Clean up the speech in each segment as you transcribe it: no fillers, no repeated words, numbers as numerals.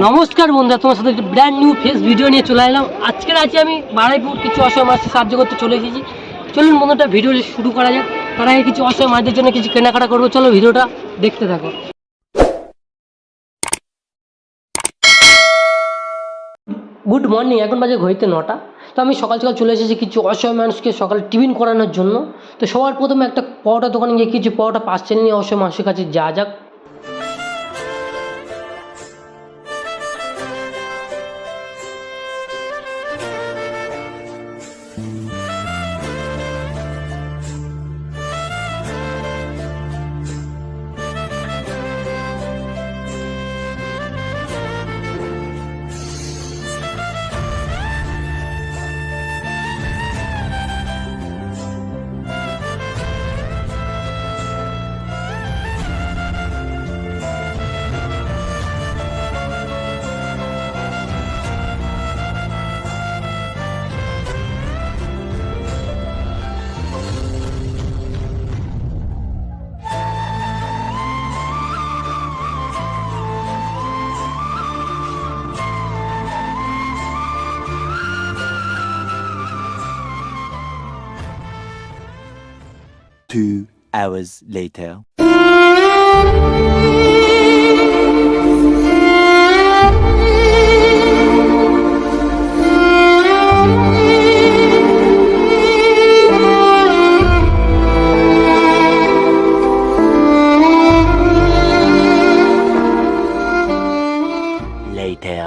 নমস্কার বন্ধুরা, তোমার সাথে একটা ব্র্যান্ড নিউ ফেস ভিডিও নিয়ে চলে এলাম। আজকের আছে আমি বাড়াইপুর কিছু অসহায় মানুষকে সাহায্য করতে চলে এসেছি। চলুন বন্ধুটা ভিডিও শুরু করা যাক। তার আগে কিছু অসহায় মানুষদের জন্য কিছু কেনাকাটা করবো। চলো ভিডিওটা দেখতে থাকো। গুড মর্নিং, এখন বাজে ঘড়িতে 9টা। তো আমি সকাল সকাল চলে এসেছি কিছু অসহায় মানুষকে সকালে টিফিন করানোর জন্য। তো সবার প্রথমে একটা পরোটা দোকানে গিয়ে কিছু পরোটা পার্সেল নিয়ে অসহায় মানুষের কাছে যা যাক। Two hours later. Later.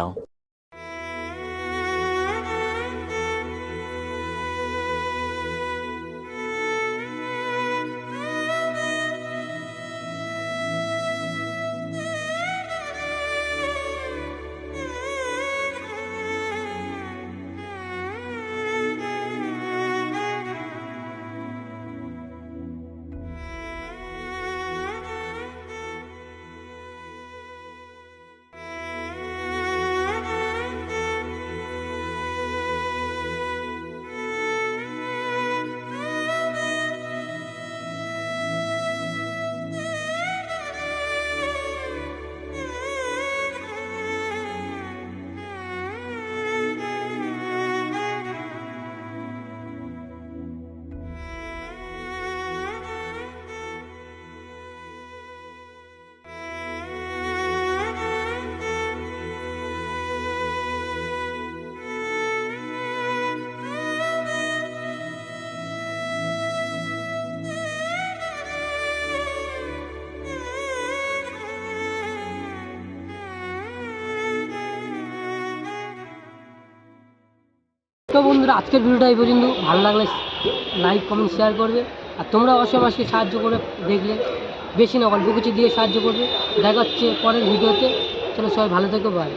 তো বন্ধুরা, আজকের ভিডিওটা এই পর্যন্ত। ভালো লাগলে লাইক কমেন্ট শেয়ার করবে। আর তোমরা অসহায় মানুষকে সাহায্য করে দেখলে বেশি না অল্প কিছু দিয়ে সাহায্য করবে। দেখা হচ্ছে পরের ভিডিওতে। চলো সবাই ভালো থেকো, বাই।